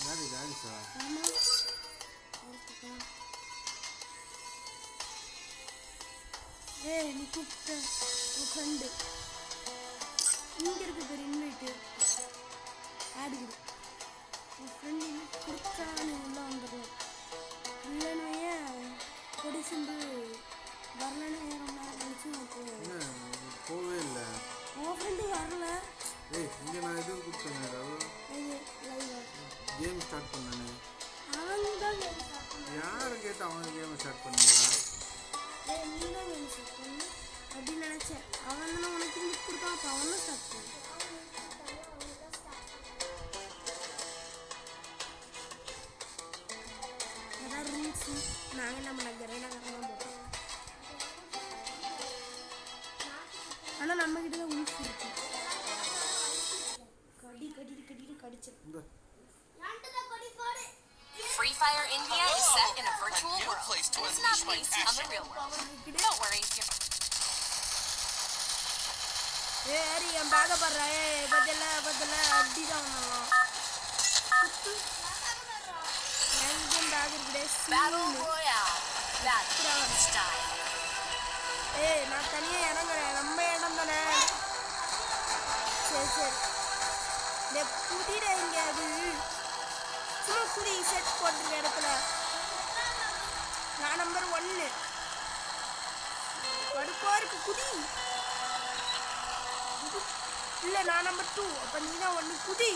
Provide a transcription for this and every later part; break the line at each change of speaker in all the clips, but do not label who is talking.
யாரு ராஜேஷா?
ஆமா ஏய் நீ கூப்பிட்ட உன் ஃப்ரெண்டு இங்கே இருக்க பேர் இன்வைட்டு ஆடு கொடு உன் ஃப்ரெண்டு இன்வைட் கொடுத்தா நீ உள்ளே வந்துடலாம் இல்லைன்னு கொடி சிந்து வரலன்னு ரொம்ப நேரம் கழிச்சு
போகவே இல்லை
உன் ஃப்ரெண்டு வரல
ஏய் இங்கே நான் எதுவும் கொடுத்தேன் கேம் ஸ்டார்ட் பண்ணேன்
அவன் தான் கேம் ஸ்டார்ட் பண்ண
யாரை கேட்டு அவன் கேம் ஸ்டார்ட் பண்ணிடுறான்
நீ தான் கேம் ஸ்டார்ட் பண்ணு அப்படின்னு நினச்சேன் அவன் தானே உனக்கு லிக் கொடுத்தான் அப்போ அவன் தான் ஸ்டார்ட் பண்ண அதான் ரூல்ஸு நாங்கள் என்ன பண்ண கரையினாக தான் போட்டோம் ஆனால் நம்மக்கிட்ட தான் ரூல்ஸ் இருக்கு கடிச்சு
Free Fire India is set in a virtual world. It's not based on the real world. Don't worry.
ஏய் என் பேக பாடுறா ஏய் பதில அடிதான் வந்தோம் என் back இருக்குடே
Battle Royale. Battle style.
ஏய் நான் தனியா இறங்குறேன் நம்ம இடம் தானே சரி குடிடா இங்க அது சும்மா குடி செட் போட்டிருக்க இடத்துல நான் நம்பர் 1 கடுப்பா இருக்கு குடி இல்லை நான் நம்பர் 2 அப்போ நீ தான் 1 குடி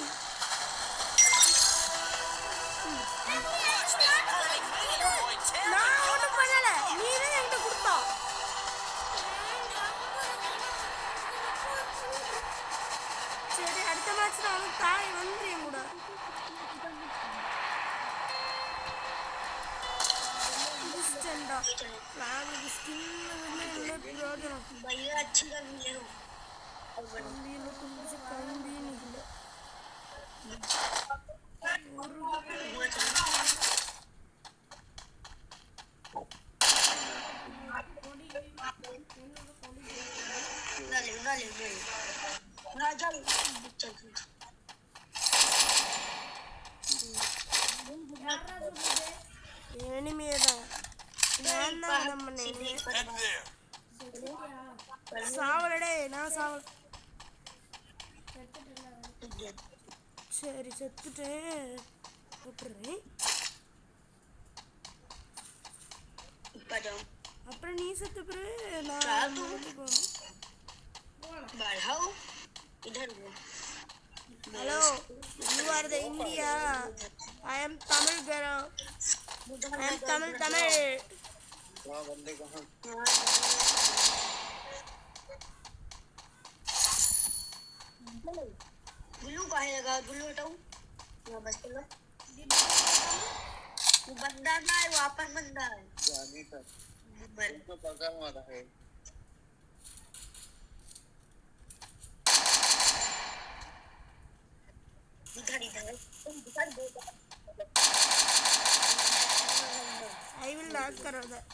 நான் ஒன்றும் பண்ணலை நீ தான் என்கிட்ட கொடுத்தா சரி அடுத்த மேட்ச் நான் அவனுக்கு தாய் வந்து என் கூட फ्लैग स्किन में ले प्रयोजन भैया अच्छी कर लिए हो और बंदी लोग तुमसे कम भी निकले राजा एनिमी है சாவலடே நான் சாவல் சரி செத்துட்டேன் அப்புறம் நீ செத்து பிறகு நான் hello you are the India I am Tamil girl I am Tamil
बंदे कहाँ
गुल्लू कहाँ लगा गुल्लू हटाऊं बस चलो वो बंदा ना है वापस बंदा है
जानी था तो पका मारा है
इधर दो
I will not करो that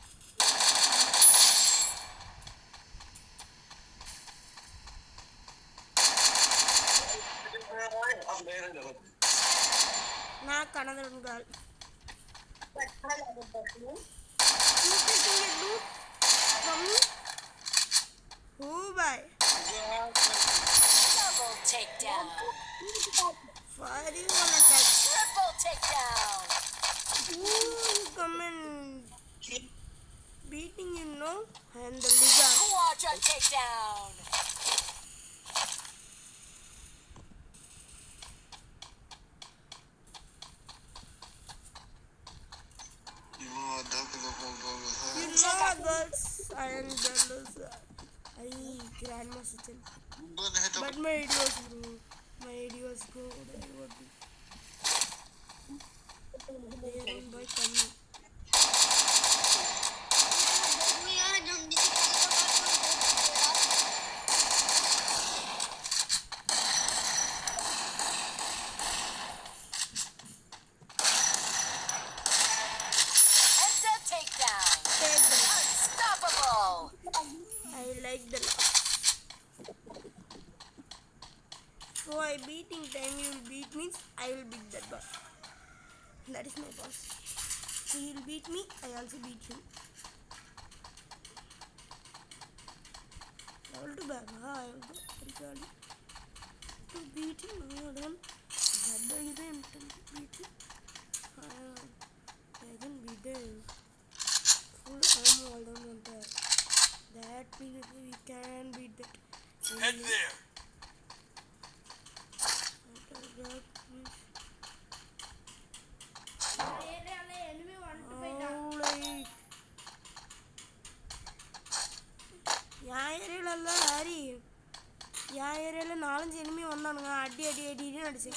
ना another girl who by
Double takedown.
why do you wanna touch
Triple takedown.
come and beating you know and the lizard
Quadra takedown.
you know girls I am the loser I grandma sitting but my videos go by coming So I beating time you will beat means I will beat that bar. That is my boss. He'll beat me, I also beat him. Level 2 back. I will go very early to beat him. I don't beat him. I can beat them. Full ammo, I don't want that. That means we can beat that.
Head there.
என் ஏரியாவில் 4-5 enemy வந்தானுங்க. அடி அடி அடின்னு அடிச்சு.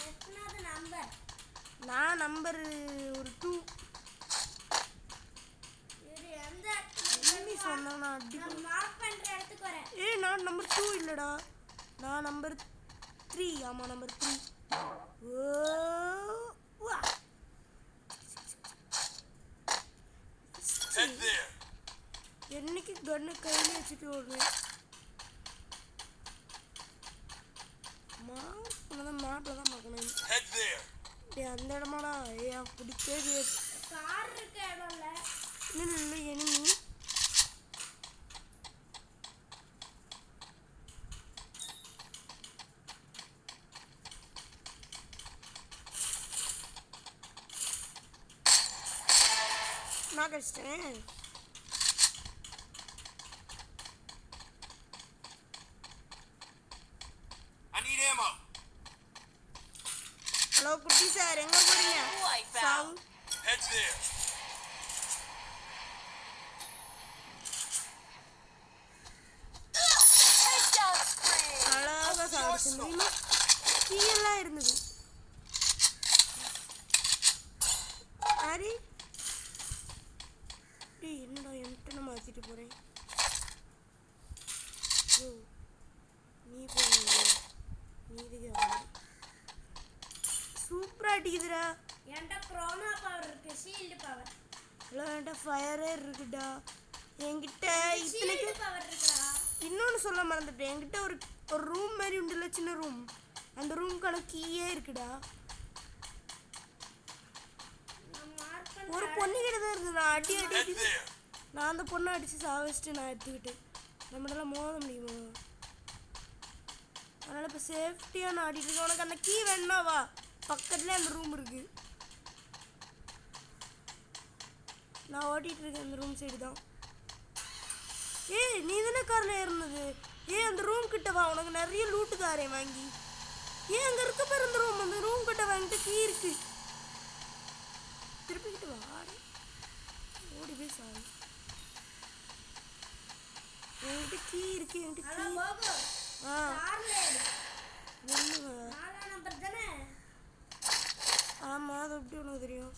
நான் number ஒரு 2 enemies வந்தாங்க. அடி நான் நம்பர் 2 இல்லைடா, நான் நம்பர் 3. ஆமாம் நம்பர் 3. என்னைக்கு கண்ணு கையில் வச்சுட்டு ஓடுறேன். மேப்ல தான் பார்க்கணும். அந்த இடமாடா ஏன் பிடிக்கவே இல்லை. எனிமி நான் கடிச்சிட்டேன். ஹலோ குட்டி சார், எங்க போறீங்க? சவுண்ட் அழகா சாப்பிடுச்சு. தெரியுமா கீழெல்லாம் இருந்தது. ஹரி என்னடா என்கிட்ட நான் மாற்றிட்டு போகிறேன். ஓ நீ போங்க, நீ இதுக்கு சூப்பராக அடிக்குதுடா.
என்கிட்ட குரோனா பவர் இருக்கு, ஷீல்டு பவர்.
ஹலோ என்கிட்ட ஃபயரே இருக்குடா. என்கிட்ட
ஷீல்டு பவர் இருக்குடா.
இன்னொன்று சொல்ல மறந்துட்டேன். என்கிட்ட ஒரு ரூம் மாதிரி உண்டுல, சின்ன ரூம். அந்த ரூம்க்கான கீயே இருக்குடா. ஒரு பொண்ணு கிட்ட தான் இருக்குது. நான் அடி அடி நான் அந்த பொண்ணை அடித்து சாவச்சிட்டு நான் எடுத்துக்கிட்டு நம்மளால மோத முடியுமா? அதனால் இப்போ சேஃப்டியாக நான் ஆடிட்டு இருக்கேன். உனக்கு அந்த கீ வேணுமா வா, பக்கத்துலேயே அந்த ரூம் இருக்குது. நான் ஓட்டிகிட்டு இருக்கேன் அந்த ரூம் சைடு தான். நீ தானே காரில் ஏறினது? அந்த ரூம் கிட்ட வா, உனக்கு நிறைய லூட்டு தாரேன் வாங்கி. அங்கே இருக்க பாரு அந்த ரூம். அந்த ரூம் கிட்ட வாங்கிட்டு கீ இருக்கு. திருப்பிக்கிட்டு வாடி ஓடி போய் சாமி. என்கிட்ட கீ இருக்கு. என்கிட்ட கீ. ஆமா அது எப்படி உனக்கு தெரியும்?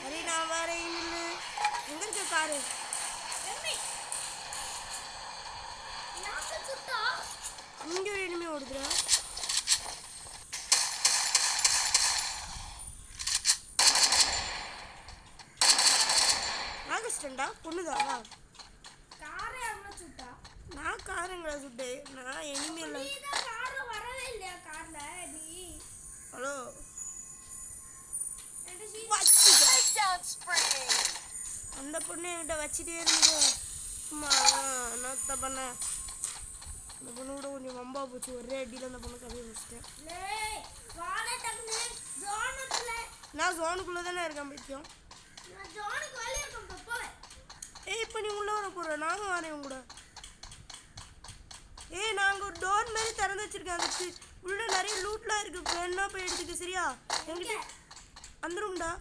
சரி நான் வரேன். எங்க இருக்க காரு? இங்க ஒரு எனிமி ஓடுதுடா. ஆகஸ்டண்டா பொண்ணுதானா?
காரை அங்க சுட்டா.
நான் காரங்கள சுட்டேன். நான் எனிமி இல்ல.
நீ தான் கார்ல வரவே இல்லையா? கார்ல நீ.
ஹலோ அந்த பொண்ணு என்கிட்ட வச்சுட்டே இருந்தது. சும்மா நான் தான் பண்ணேன். அந்த பொண்ணு கூட கொஞ்சம் வம்பா போச்சு. ஒரே அடியில் அந்த பொண்ணு கதையை வச்சுட்டேன். நான் ஜோனுக்குள்ளே தானே இருக்கேன் பைத்தியம். இப்போ நீ உள்ள வர போகிற, நானும் வரேன் உங்க கூட. நாங்கள் ஒரு டோர் மாதிரி திறந்து வச்சுருக்கேன். அதுக்கு உள்ள நிறைய லூட்லாம் இருக்குது. வேணா போய் எடுத்துக்க சரியா? என்கிட்ட அந்த ரூம்டா.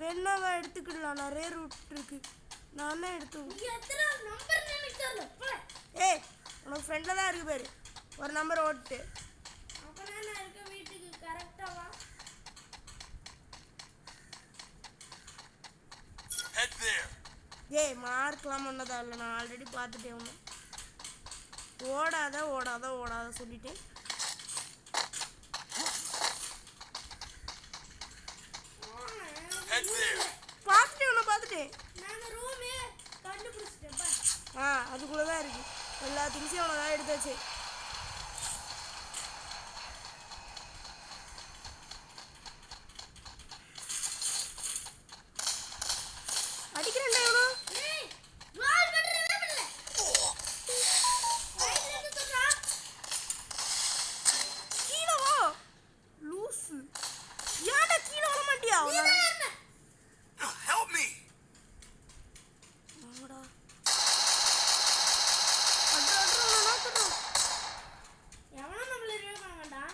வேணாவா எடுத்துக்கிடலாம், நிறைய ரூட் இருக்கு. நான் தான் எடுத்து. உனக்கு ஃப்ரெண்டில் தான் இருக்கு பாரு, ஒரு நம்பர் ஓட்டு.
வீட்டுக்கு கரெக்டாவா?
மார்க்லாம் ஒன்றதா இல்லை. நான் ஆல்ரெடி பார்த்துட்டேன். ஒன்று ஓடாத ஓடாத ஓடாத சொல்லிட்டு எல்லா திங்ஸையும் அவனை எடுத்தாச்சு. அடிக்கிறேன்டா இவனோ. கீழே வா லூசு. ஏன்டா கீழே வர மாட்டியா?
Help me!
வாங்கடா.
எவனும் நம்மள ரிவே பண்ண மாட்டான்.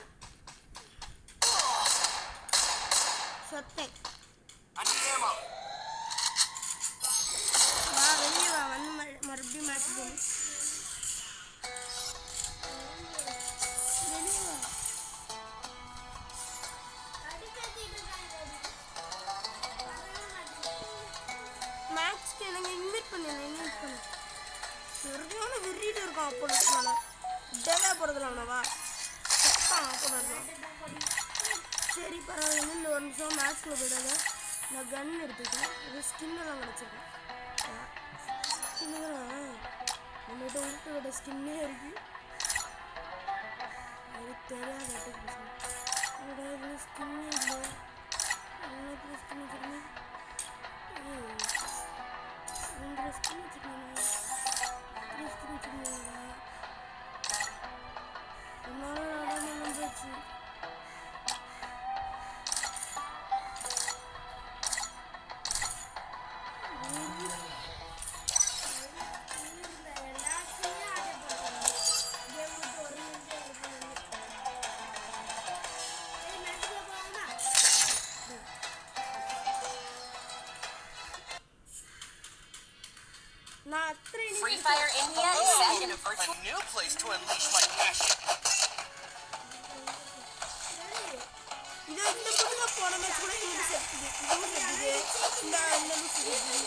சத்தே.
I need ammo.
வா வெளியே வா. வந்து மறுபடியும் மேட்ச் போகணும். வெளியே வா. மேட்ச்க்கு எனக்கு இன்வைட் பண்ணு. சரியான வெறிட்டு இருக்கான் அப்போல. டேவா போகிறதுல அவனவா சத்தான் அப்போ. சரி பரவாயில்ல. இந்த ஒரு நிமிஷம் மேட்ச்குள்ளே போயிடாத. நான் கன் எடுத்துக்கேன். இது ஸ்கின்னெல்லாம் கிடச்சிருக்கேன். ஸ்கின்னுங்கிறேன் நம்மகிட்ட உருட்டு விட ஸ்கின்னே இருக்கு. அது தெரியாத இவ்வளோ ஸ்கின்னே இல்லை. ஸ்கின் வச்சுருக்கேன். ரெண்டு ஸ்கின் வச்சுருக்கேன். ஸ்கின் வச்சுருக்கேன். என்னால் ஆடாமல் வந்துச்சு.
Free Fire India is set in a virtual.
A new place to unleash my passion.
இது இந்த புதுல போன மேட்ச் கூட இது செத்துது. இது செத்துது. இந்த செத்துது.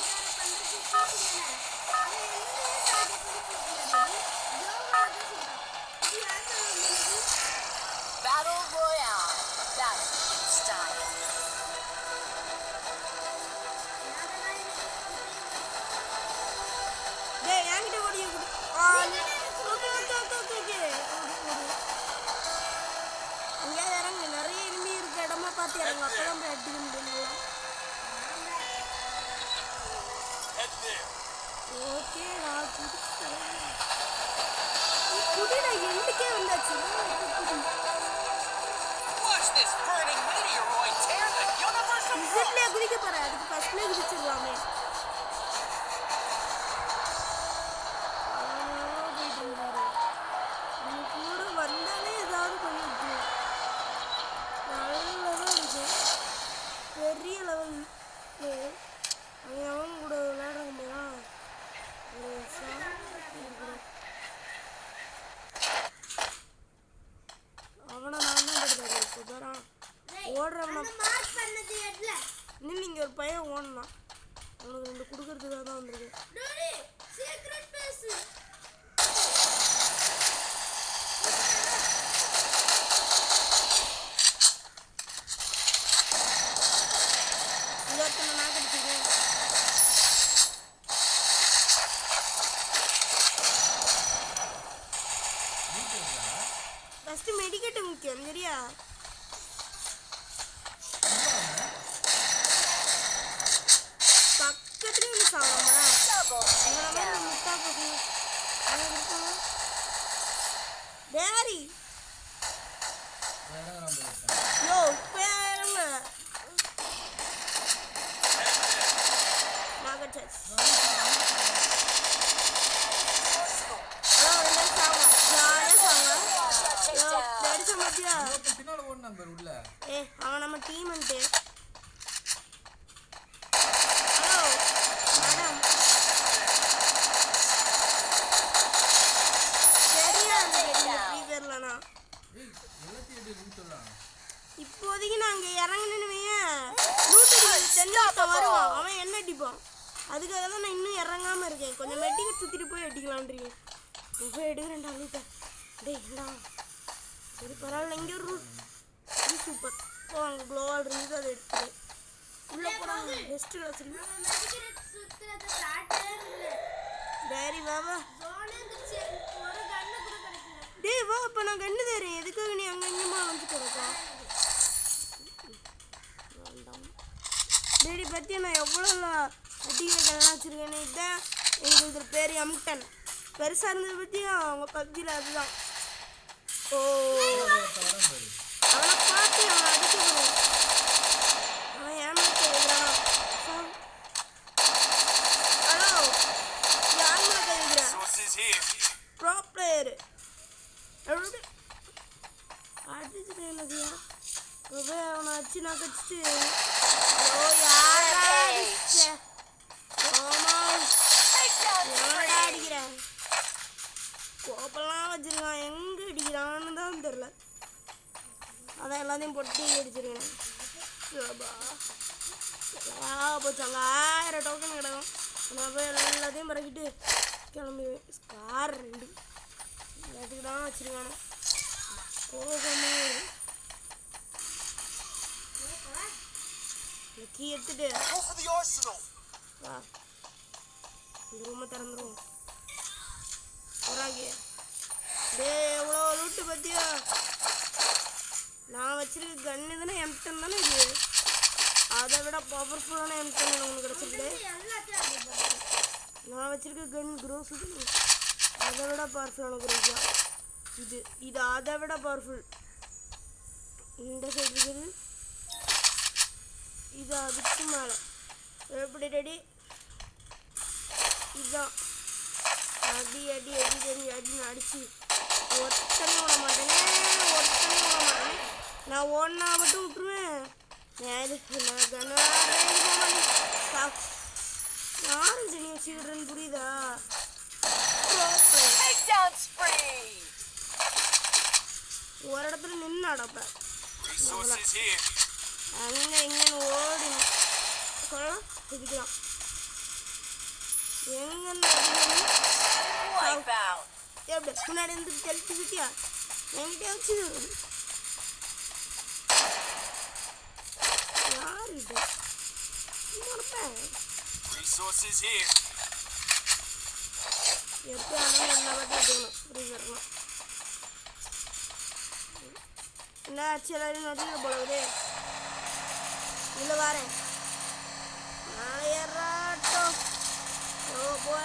Battle Royale. Battle in style.
டேய் என்கிட்ட ஓடி ஓகே. இங்கே இறங்கு. நிறைய எனிமி இருக்க இடமா பார்த்து இறங்கு. அப்பதான் போய் அடிக்க முடியும்.
Head there.
ஓகே நான் குடிடா எண்டுக்கே வந்தாச்சு.
Watch this burning meteoroid tear the universe apart.
ரிசல்ட்லயே குதிக்க போறேன். அதுக்கு ஃபர்ஸ்ட்லயே குதிச்சிடலாமே. கூட வந்தாலே ஏதாவது பண்ணிட்டு நல்லதான் இருக்கு. பெரிய லெவல் அவன் கூட விளையாடுறாங்க போதா ஒரு அவனை நான் தான் படுத்தாரு. இப்போ தரான் ஓடுறவன இன்னும் நீங்கள் ஒரு பையன் ஓடலாம். அவனுக்கு ரெண்டு கொடுக்கறதுக்காக தான் வந்திருக்கு. இன்னொருத்தனை நான் கிடைச்சிருக்கேன். ஃபஸ்ட்டு மெடிக்கெட்டு முக்கியம் சரியா? பக்கத்துலேயே ஒன்று சாப்பிடாமடா. உங்களை மாதிரி முட்டா போகுது. டேரி யோ பேருங்க நாகச்சஸ். ஹலோ ரெண்டு சாங்க ஜாலியாக சாங்க. யோ நடிச்ச மாட்டியா?
பின்னால ஓடு நம்பர் உள்ள.
அவன் நம்ம டீம் வந்துட்டு. ஹலோ மேடம் சரியா ஃப்ரீ ஃபயர்லண்ணா இப்போதைக்கு நாங்கள் இறங்கணுன்னு நூற்றி தென்னாட்டம் வருவான். அவன் என்ன அடிப்பான். அதுக்காக தான் நான் இன்னும் இறங்காமல் இருக்கேன். கொஞ்சம் மெட்டிக்கெட் சுற்றிட்டு போய் அடிக்கலான்றீங்க. போய் எடுக்கிறேன்டா வீட்டை. டேய் இந்தா சரி பரவாயில்ல. இங்கே ஒரு ரூட் இது சூப்பர். இப்போ அங்கே க்ளோவால் இருந்தது அதை எடுத்து உள்ளே போகிறாங்க. பெஸ்ட்டு கிடச்சிருக்கு. டேரி வா வா
ஜோன் இருந்துச்சு ஒரு கண்ணு கூட கிடைக்கல.
டேய் வா அப்ப நான் கண்ணு தரேன் எதுக்காக நீ அங்க இங்கமா வந்துட்டு இருக்கா டேடி பத்தி நான் எவ்வளோ அடிக்கிறதெல்லாம் வச்சிருக்கேன்னு இதுதான் எங்களுக்கு பேர் எம்டன் பெருசாக இருந்தது பற்றியா அவங்க பப்ஜியில் அதுதான் ஓ அவனை பார்த்து அவனை அடிக்கணும் அவன் ஏமாத்த எழுதுறான் ஹலோ யாருமா எழுதுறேன் ப்ரோ பிளேயரு அடிச்சுட்டு என்னதுயா அவனை அடிச்சு நான் கடிச்சிட்டு ஓ யாரா அடிக்கிறேன் கோப்பெல்லாம் வச்சிருக்கான் எங்க அடிக்கிறான்னு தான் தெரியல அதான் எல்லாத்தையும் பொட்டி அடிச்சிருக்கேன் போச்சு அங்கே 1000 டோக்கன் கிடக்கும் நான் போய் எல்லாத்தையும் பறக்கிட்டு கிளம்புவேன் ஸ்கார் 2 எல்லாத்துக்கு தான் வச்சிருக்கானு கோபமே கீ எடுத்துட்டு வா இந்த ரூமை திறந்துருவோம் டே எவ்வளோ லூட்டு பார்த்தியா நான் வச்சிருக்க கன்னு தானே எம்டன் தானே இது அதை விட பவர்ஃபுல்லான எம்டன் உனக்கு கிடச்சிருக்கு நான் வச்சிருக்க கன் க்ரோஸ் அதை விட பவர்ஃபுல்லான க்ரோஸ் தான் இது அதை விட பவர்ஃபுல் இந்த சைடு இருக்குது இது அதுக்கு மேலே எப்படி ரெடி இதுதான் அடி அடி அடி அடி அடின்னு அடிச்சு ஒருத்தனை விட மாட்டேனே நான் ஒன்றா மட்டும் விட்டுருவேன் யாரு நீ வச்சுக்கிறேன்னு புரியுதா ஒரு இடத்துல நின்று அடப்ப அங்கே இங்கன்னு ஓடி சொல்லலாம் இதுக்குதான் எங்கன்னு எப்படி முன்னாடி இருந்து தெளிச்சு விட்டியா என்கிட்ட வச்சு யார் இது எப்படி ஆனாலும் என்ன வாட்டி எடுக்கணும் ஃப்ரீசர்லாம் என்ன ஆச்சு எல்லாரும் நோட்டில் போலவே இல்லை வரேன் ஏறாட்டம் போ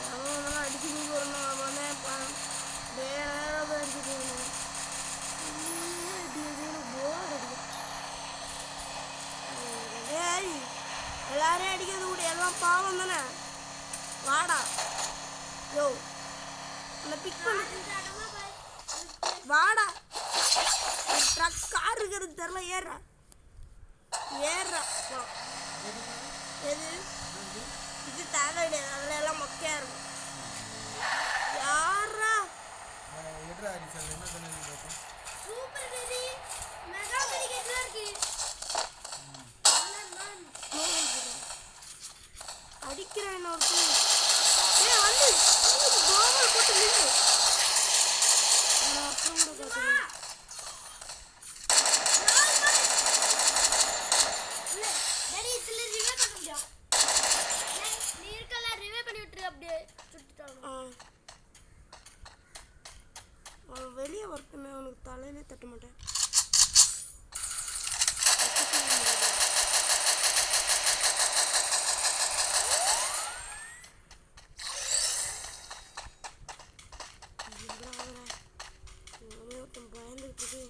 அவன் அடிச்சு நீ வரணும் அவனே நேரம் அடிச்சுட்டு போர் அடிக்கும் எல்லாரையும் அடிக்கிறது கூட எல்லாம் பாவம் தானே வாடா யோ அந்த பிக் பண்ண வாடா ட்ரக் கார் இருக்கிறது தெரில ஏறா எது இது தேவை கிடையாது அதில் எல்லாம் மொக்கையா இருக்கும் யாரா
சூப்பர் டெடி மெகா மெடிக்கெட்ல இருக்கு
அடிக்கிறேன் இன்னொருத்தன் வந்து கோவல் போட்டு நின்று அப்புறம் கூட பார்த்துக்கணும்
டெடி இதுல ரிவே பண்ண முடியும் நீ இருக்கல ரிவே பண்ணி விட்டுரு அப்படியே சுட்டுட்டாங்க
அவன் வெளியே வரட்டுமே அவனுக்கு தலையிலே தட்ட மாட்டேன் பயந்துக்கிட்டு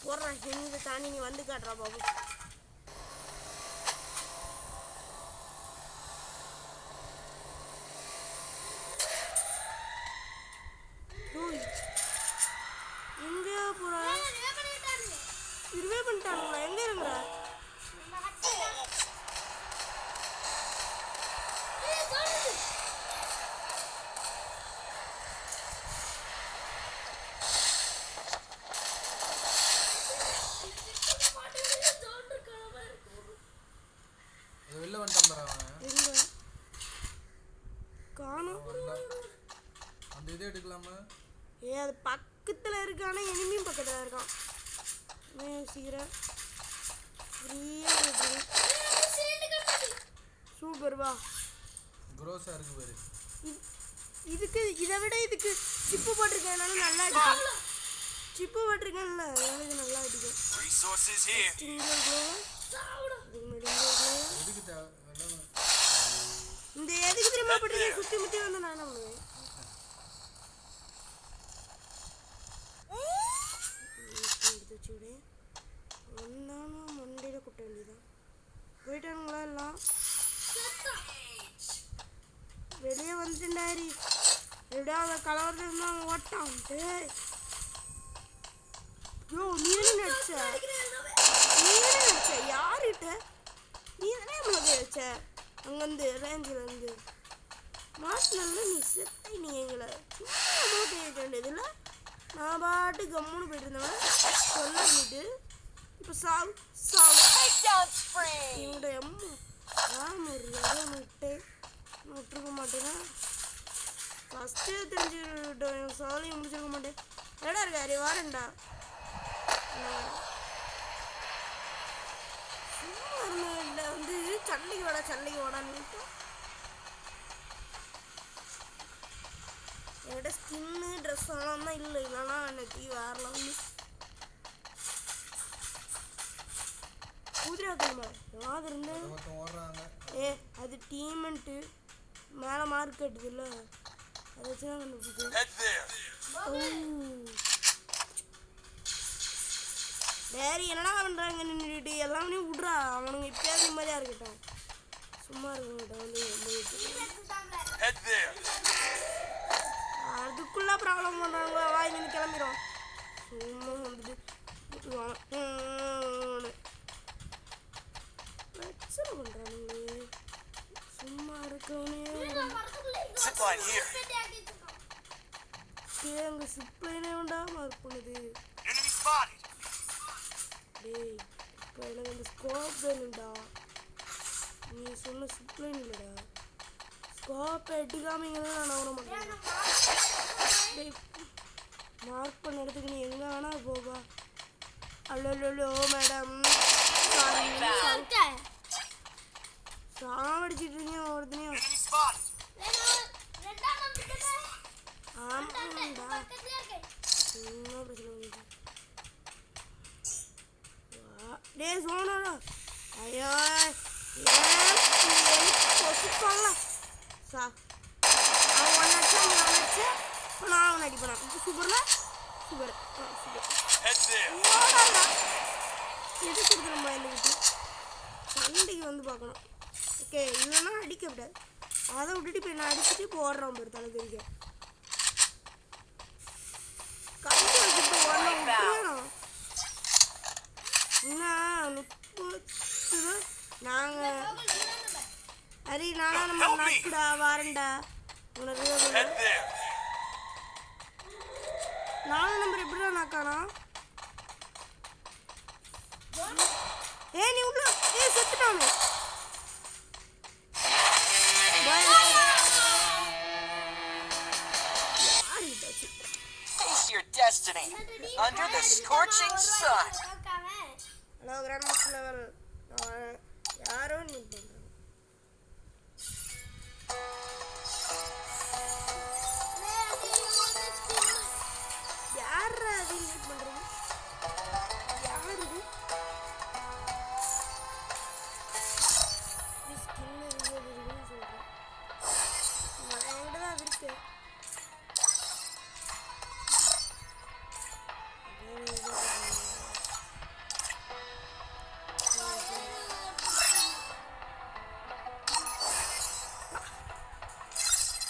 போடுறான் செஞ்சு தாண்டி நீ வந்து காட்டுறா பாபு எங்கேயா போற ரிவே பண்ணிட்டானுங்களா எங்க இருங்க
வெளில வந்துட்டான் பாரு அவன்
எங்க காணோம்
அந்த இதை எடுக்கலாமா
அது பக்கத்தில் இருக்கானா எனிமியும் பக்கத்தில் இருக்கான் நான் யோசிக்கிறேன் ஃப்ரீயாக சூப்பர் வா.
க்ரோஸா இருக்கு பாரு.
இதுக்கு இதை விட இதுக்கு சிப்பு போட்டிருக்கேனால நல்லா அடிக்கும். சிப்பு போட்டிருக்கேன்ல எனக்கு நல்லா அடிக்கும்.
Resources here.
எதுக்கு தேவை எல்லாம்
இந்த எதுக்கு திரும்ப போட்டிருக்கேன் சுற்றி முற்றி வந்து நான் பண்ணுவேன். ஒன்றானும் மண்டையில் குட்ட வேண்டியதான். போயிட்டானுங்களா எல்லாம் வெளியே வந்துட்டாரி. எப்படியா அந்த கலவரத்தில் இருந்தால் ஓட்டான். யோ நீ தானே நடிச்ச யாருகிட்ட? நீ தானே நம்மளுக்கு வச்ச அங்கேருந்து ரேஞ்சிலேருந்து மாட்டினால நீ செத்தை. நீ எங்களை சும்மா கை வைக்க வேண்டியதில்ல. நான் பாட்டு கம்முன்னு போயிட்டு இருந்தவன் சொல்லிட்டு இப்போ சாவு சாவு என்னோட அம்மா நான் விட்டுருக்க மாட்டேன்னா ஃபஸ்ட்டே தெரிஞ்சுக்கிட்டோம். என் சாலையும் முடிச்சிருக்க மாட்டேன். எடா இருக்காரு வாரண்டா சும்மா இருந்த வந்து சண்டைக்கு வாடான்னு என்கிட்ட ஸ்கின்னு ட்ரெஸ் எல்லாம் தான் இல்லை. இல்லைன்னா எனக்கு வேறலாம் வந்து குதிராக்கணுமா யாவது இருந்தேன்.
ஓடுறாங்க.
அது டீமெண்ட்டு மேலே மார்க் கட்டுது இல்லை அதை வச்சு தான் கண்டுபிடிச்சேன். வேறு என்னடா பண்ணுறாங்க நின்றுட்டு எல்லாமே விட்றா. அவனுங்க இப்போயாவது நிம்மதியாக இருக்கட்டும். சும்மா இருக்கங்கிட்ட வந்து அதுக்குள்ளே ப்ராப்ளம் பண்ணுறாங்க. வாங்கி கிளம்பிடும். சும்மா வந்துட்டு பிரச்சனை பண்ணுறானுங்க. சும்மா இருக்கவனே அங்கே சிப்ளைனே வேண்டா மார்க் பண்ணுது. டேய் இப்போ எனக்கு அந்த ஸ்கோப் வேணும்டா. நீ சொன்ன சிப்ளைன் இல்லைடா. ஸ்கோப்பை எட்டுக்காமிங்கன்னா நான் நவர மாட்டேன். டேய் மார்க் பண்ண இடத்துக்கு நீ எங்கே வேணா போவா. அல்லோ மேடம் சாவடிச்சிட்டு இருக்கீங்க ஒருத்தனையும். ஆமாண்டா சும்மா பிரச்சனை. டே சோனடா ஐயோ கொசுப்பாங்களா சா அவன் ஒன்று அடிச்சா நீ அவன் அடிச்சா இப்போ நான் அவனை அடிப்பேன். இப்போ சூப்பர்ல சூப்பர் சூப்பர் எதுக்கு இருக்கிற பயந்துக்கிட்டு சண்டைக்கு வந்து பார்க்கணும். ஓகே இல்லைன்னா அடிக்க விடாது. அதை விட்டுட்டு இப்போ நான் அடிச்சுட்டு இப்போ ஓடுறான் பாரு தலை தெரிக்க கஞ்சி வச்சுட்டு ஓடலாம் விட்டுறோம். என்ன 30 நாங்கள் அரி நானா நம்ம நக்குடா வாரண்டா உனக்கு 4 நம்பர் எப்படிடா நாக்கானா? நீ உள்ள செத்துட்டானே.
Face your destiny under the scorching sun.
Hello grand master level யாரோ நீ பண்ணுறாங்க. யாரா அது நீட் பண்ணுறது? யார் இது? ஸ்கின் இருக்குன்னு சொல்கிறேன். என்கிட்ட தான் அது இருக்கு.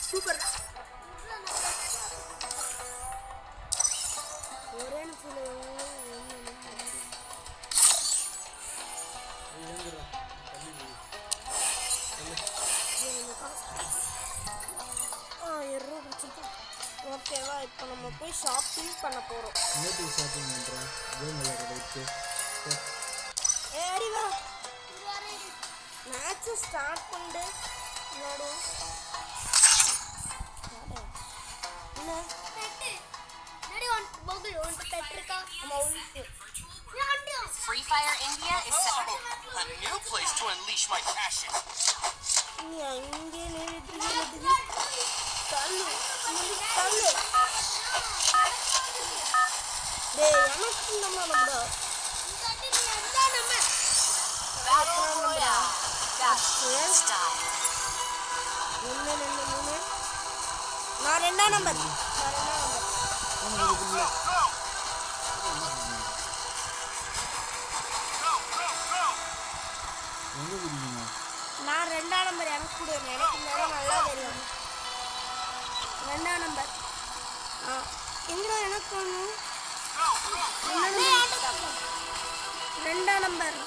சூப்பர் ஒரே நிமிஷம் ஓகேவா. இப்போ நம்ம போய் ஷாப்பிங் பண்ண போகிறோம்.
ஷாப்பிங் பண்ணுறேன் கேம் விளையாடுறதுக்கு.
ஏறிவா மேட்சை ஸ்டார்ட் பண்ணிட்டு விளையாடுவோம்.
பெட்டு நடி ஒன் பகுல் ஒன் பெட் இருக்கா?
நம்ம உள்ட்டு
Free Fire India is set.
A new place to unleash my passion.
நீ அங்கே நின்றுட்டு தள்ளு தள்ளு. டேய் எனக்கு நம்ம நம்புடா.
Battle Royale. That's style.
1 2 3. நான் 2ஆம் நம்பர்.
எங்க குதிக்கீங்க?
நான் 2ஆம் நம்பர். எனக்கு கூட எனக்கு இந்த இடம் நல்லா தெரியும். 2ஆம் நம்பர். எங்கடா எனக்கு காணும்? 2ஆம் நம்பர்.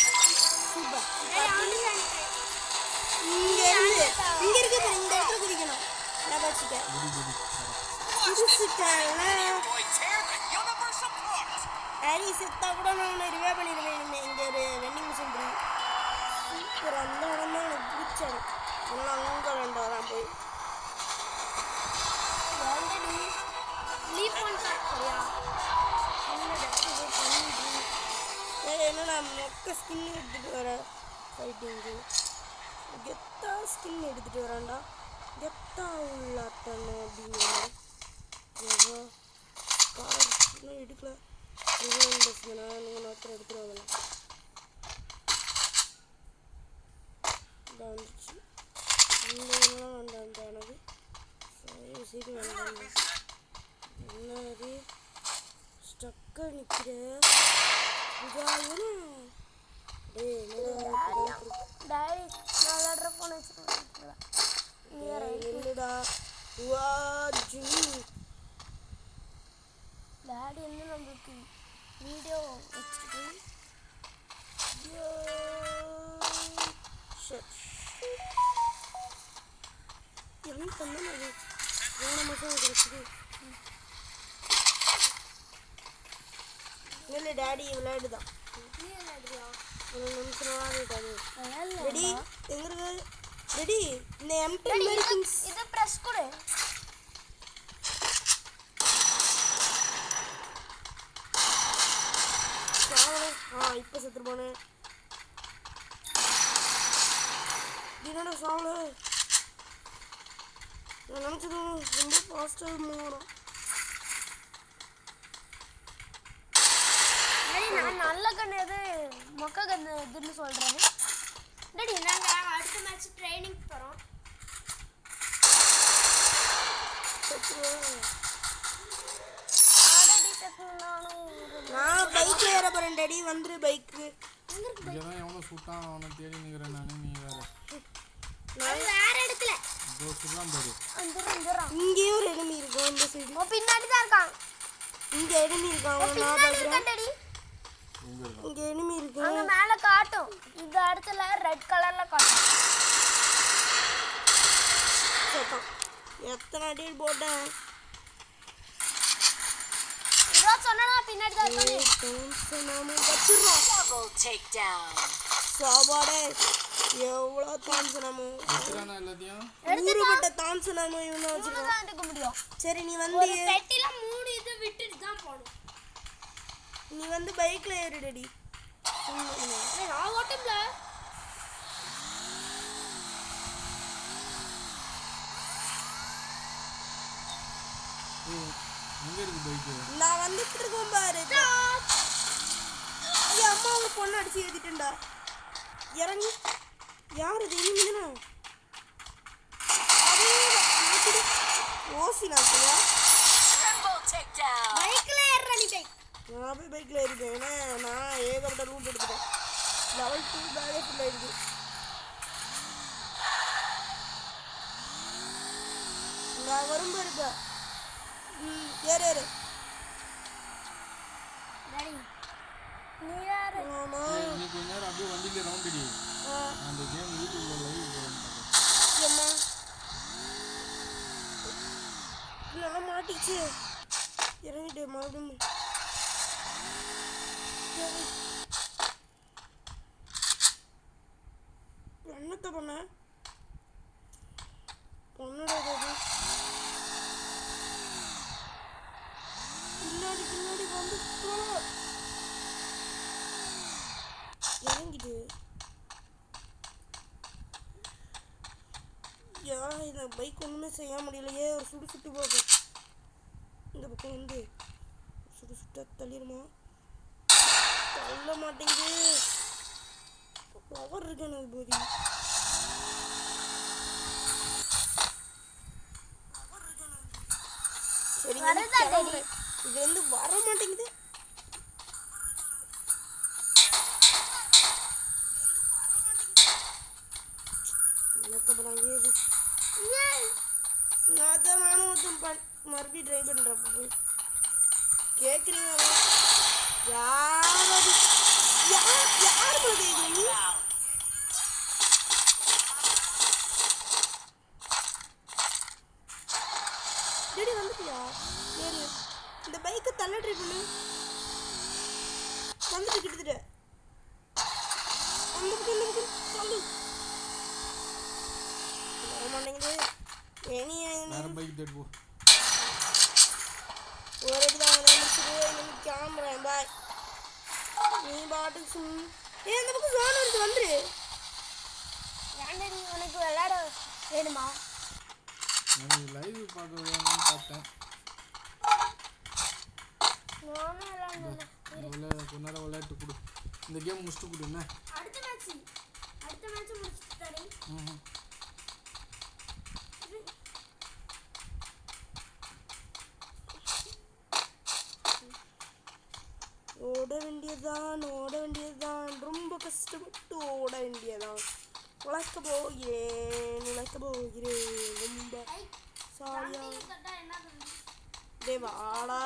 சூப்பர். இங்க இருக்கு பாரு, இந்த இடத்துல குதிக்கணும். நான் வச்சிட்டேன். குதிச்சிட்டேன்ல.
Boy, tear the universe apart.
Hari செத்தா கூட நான் உன்னை ரிவே பண்ணிடுவேன். இங்கே ஒரு வெண்டிங் மிஷின் இருக்கு. சூப்பர். அந்த இடம் தான் எனக்கு பிடிச்சது. அதெல்லாம் அங்கே வேண்டாம் தான் போய் என்னன்னா மொக்க ஸ்கின் எடுத்துகிட்டு வரேன். ஃபைட்டிங்கு கெத்தா ஸ்கின் எடுத்துகிட்டு வரேன்டா. கெத்தா உள்ளாட்டணும் அப்படிங்கிற கார் இன்னும் எடுக்கல. நீங்கள் ஒருத்தர் எடுத்துகிட்டு வரலாம். இதான் வந்துச்சு. இந்த இதெல்லாம் வேண்டாம் எனக்கு. சரி வேண்டாம். என்னது ஸ்டக்காக நிற்கிற டாடி வந்து நம்மளுக்கு வீடியோ வச்சுட்டு எனக்கு பண்ண அது போன மாதம் கிடச்சிது. இல்லை டாடி விளையாடுதான். ஒரு நிமிஷம் ஆகிட்டாது. ரெடி எங்க இருக்கு? ரெடி இந்த எம்டி மெடிசின்ஸ்
இது பிரஸ் கொடு.
இப்போ செத்து போனேன். என்னடா சாவல? நான் நினச்சது ரொம்ப ஃபாஸ்ட்டாக மூவ்.
நான் நல்ல கண்ணு எது மொக்க கண்ணு எதுன்னு சொல்கிறேன். டேடி நாங்கள் அடுத்த மேட்ச் ட்ரைனிங் போகிறோம்.
நான் பைக்கில் ஏற போகிறேன் டாடி. வந்துரு பைக்கு.
இங்கதான் எவனோ சுட்டான், அவனை தேடி நிற்கிறேன் நான். நீ
வேற இடத்துல
தோசுதான் பாரு.
இங்கேயும் ஒரு எனிமி இருக்கும். இந்த சைடு
பின்னாடி தான் இருக்கான்.
இங்கே எனிமி இருக்கான். நான் பார்க்குறேன். இங்கே எனிமி இருக்கு.
அங்கே மேலே காட்டும். இந்த இடத்துல ரெட் கலரில் காட்டும்.
சத்தம் எத்தனை அடி போட்டேன்.
இதான் சொன்னா பின்னாடி தான் இருக்கானே.
Double takedown.
சாப்பாடே எவ்வளோ தான்சனமோ.
எத்தனை எல்லாத்தையும்
ஊருப்பட்ட தான்சனமோ இவனை வச்சுருக்கான்.
எடுக்க முடியும்.
சரி நீ வந்து
பெட்டில 3 இது விட்டுட்டு தான் போணும்.
நீ வந்து பைக்ல ஏறிடடி.
நான் ஓட்டம்ல.
எங்க இருக்கு பைக்கு?
நான் வந்துட்டு இருக்கோம் பாரு. ஐயா அம்மா ஒரு பொண்ணு அடிச்சு ஏத்திட்டேன்டா. இறங்கி யார் இது? இனிமேனா ஓசி நாட்டியா
Triple takedown.
பைக்ல ஏறற நீ பைக்.
நான் போய் பைக்கில் ஏறிட்டேன். ஏன்னா நான் ஏகப்பட்ட ரூட் எடுத்துட்டேன். லெவல் 2 பேக்கே ஃபுல்லாக இருக்குது. நான் வரும் பாரு இப்போ. ஏறு ஏறு.
டாடி நீ யாரு?
நீ கொஞ்ச நேரம் அப்படியே வண்டியில ரவுண்ட் அடி. அந்த கேம் யூடியூப்ல லைவ் போடுறேன்.
அம்மா நான் மாட்டிச்சு. இறங்கிட்டேன் மறுபடியும். என்னத்த பண்ண பொண்ணுட பின்னாடி பின்னாடி வந்து இந்த பைக் ஒன்றுமே செய்ய முடியலையே. ஒரு சுட்டு போகும். இந்த பக்கம் வந்து சுட்ட தள்ளிடுமா? தள்ள மாட்டேங்குது. பவர் இருக்கு எனக்கு போதி. சரி இது வந்து வர மாட்டேங்குது. மறுபடியும் ட்ரை பண்றப்ப போய் கேக்குறீங்க. யார் கேக்குறீங்க? டேடி வந்துட்டியா? ஏறு. இந்த பைக்கை தள்ள ட்ரை பண்ணு. வந்துட்டு கிட்டத்தட்ட அந்த பக்கம் தள்ளு. வர மாட்டேங்குது.
வேற பைக் தேடி போ.
ஒரு தான் கிளம்புறேன். பாய். நீ பாட்டுக்கு அந்த பக்கம் ஜோன் இருக்கு. வந்துரு.
ஏன்டா நீ உனக்கு விளையாட வேணுமா?
நான் லைவ் பார்க்க வேணும்னு பார்த்தேன்.
நானும் விளையாடுறேன்.
கொஞ்ச நேரம் விளையாட்டு கொடு. இந்த கேம் முடிச்சுட்டு கொடு. என்ன
அடுத்த மேட்ச் முடிச்சுட்டு தரேன்.
ஓட வேண்டியதுதான். ரொம்ப கஷ்டப்பட்டு ஓட வேண்டியதான். உழைக்க போகிறேன். ரொம்ப சாரியா தேவாடா.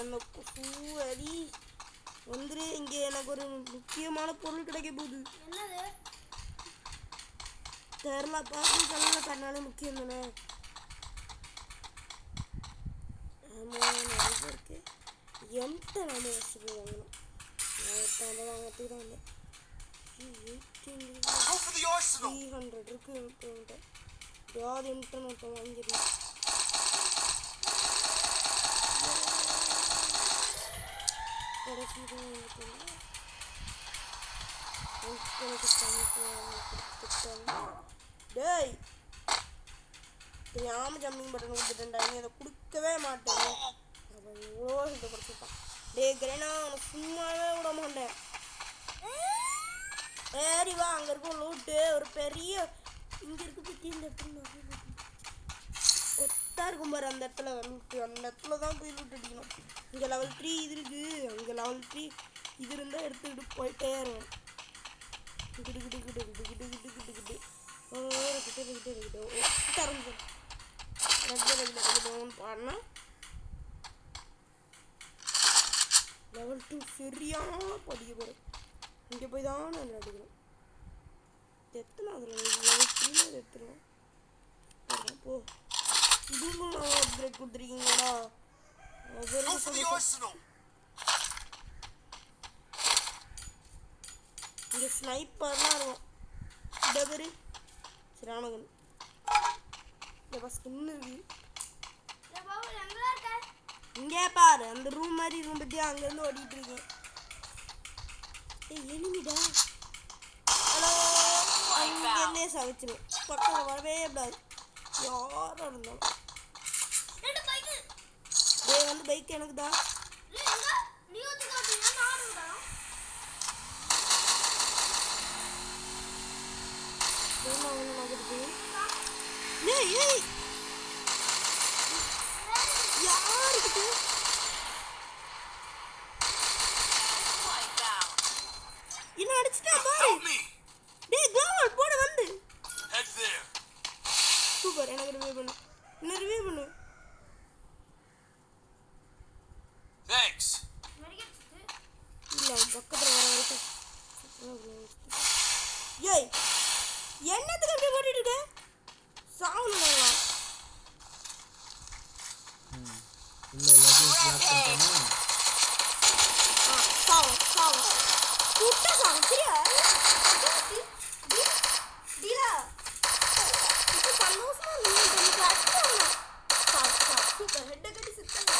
அந்த பூவரி வந்துரு. இங்கே எனக்கு ஒரு முக்கியமான பொருள் கிடைக்க போகுது.
என்னது?
தெரியல. பார்த்து கல்ல கண்ணாலே முக்கியம் தானே. ஆமாம் நிறைய இருக்கு. எம்கிட்ட நம்ம வசதி வாங்கணும். வாங்கிறதுக்கு தான் வந்தேன். 300 இருக்கு என்கிட்ட. யார் எம்கிட்ட நோட்டை வாங்கிடலாம். கடைசி டேய் தெரியாம ஜம்பிங் பட்டன் கொடுத்துட்டேன்டா. நீ அதை கொடுக்கவே மாட்டேன். அவன் எவ்வளோ இதை கொடுத்துட்டான். டே கிரேனா உனக்கு சும்மாவே விட மாட்டேன். சரி வா. அங்கே இருக்கும் லூட்டு ஒரு பெரிய இங்கே இருக்கு பற்றி. இந்த இடத்துல ஒத்தா இருக்கும் பாரு. அந்த இடத்துல லூட்டு. அந்த இடத்துல தான் போய் லூட் அடிக்கணும். இங்கே level 3 இது இருக்கு. அங்கே level 3 இது இருந்தால் எடுத்துக்கிட்டு போயிட்டே இருக்கும். பாடினா level 2 சரியான படிக்க போகிறேன். இங்கே போய் தான் நான் அடிக்கணும். எத்தனை அதில் level 3 எடுத்துருவோம். போ. இதுவும் நான் அப்கிரேட் கொடுத்துருக்கீங்களா? இங்கே ஸ்னைப்பர்லாம் இருக்கும். டபரு சரியான கண்ணு. இந்த ஸ்கின் இருக்கு. இங்கே பாரு. அந்த ரூம் மாதிரி ரூம் பற்றி அங்கேருந்து ஓடிட்டு இருக்கேன். எனிமிடா. ஹலோ. அங்கேருந்தே சமைச்சிடும். பக்கத்தில் வரவே கூடாது யாரும் இருந்தாலும். வந்து பைக் எனக்கு தான். யாருக்கு என்ன அடிச்சிட்டா பாரு. டேய் கோல் போடு வந்து. சூப்பர். எனக்கு ரிவ்யூ பண்ணு. என்ன ரிவ்யூ பண்ணு.
Thanks.
இல்ல பக்கத்துல வர வரைக்கும். ஏய் என்னத்துக்கு அப்படி போட்டுட்டு இருக்க? சாவுனங்களா?
இல்ல எல்லாத்தையும் ஸ்லாப் பண்ணிட்டேனா?
சாவு. கூட்ட சாவு சரியா? டீலா. இது சந்தோஷமா நீ எனக்கு அடிச்சானா? சூப்பர். ஹெட் கட்டி சுத்தங்க.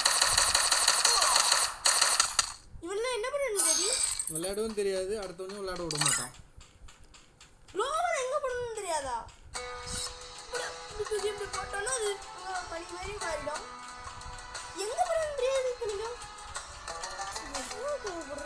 இவன் என்ன பண்ணனும் தெரியும்?
விளையாடவும் தெரியாது. அடுத்தவனே விளையாட விட மாட்டான்.
லோவன் எங்க பண்ணனும் தெரியாதா? பனி மாதிரி மாறிடும். எங்க போறோம் தெரியாது. கொஞ்சம் கோவப்படுறேன்.